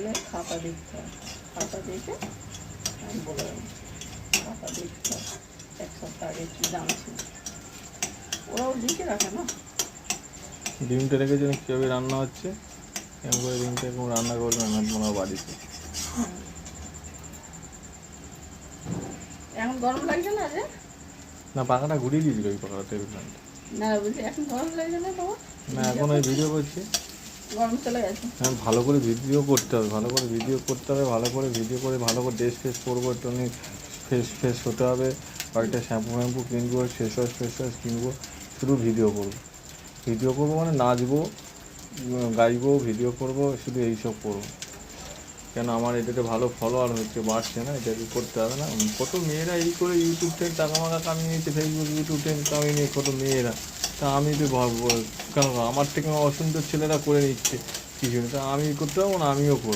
তাহলে খাতা দেখতে হয়, খাতা দেখে আমি বলে দেবো। খাতা দেখতে হয় এক সপ্তাহ আগে কী দাম ছিল, ওরাও লিখে রাখে না। ডিমটা রেখেছেন কীভাবে রান্না হচ্ছে, এরকম করে ডিমটা এরকম রান্না করবেন আপনার বাড়িতে। এখন গরম লাগছে না যে? না, পাখাটা ঘুরিয়ে দিয়েছিল ওই পাখাটা, টেবিল ফ্যানটা। না বলছি এখন গরম লাগছে না তোমার? না, এখন ওই ভিডিও করছি। গরম চলে গেছে। হ্যাঁ, ভালো করে ভিডিও করতে হবে, ভালো করে ভিডিও করতে হবে, ভালো করে ভিডিও করে ভালো করে ড্রেস ফ্রেস করবো, একটু ফ্রেশ হতে হবে, কয়েকটা শ্যাম্পু কিনবো, ফেস ওয়াশ কিনবো, শুধু ভিডিও করবো মানে নাচবো, গাইবো, ভিডিও করবো, শুধু এইসব করবো। কেন আমার এটাতে ভালো ফলোয়ার হচ্ছে, বাড়ছে না, এটাকে করতে হবে না? কত মেয়েরা এই করে ইউটিউব থেকে টাকা মাকা কামিয়ে নিচ্ছে, ফেসবুক ইউটিউব থেকে কামিয়ে নিয়ে কত মেয়েরা। তা আমি তো ভাববো কেন আমার থেকে অসুন্দর ছেলেরা করে নিচ্ছে কিছু, তা আমি করতে পারবো না? আমিও করবো।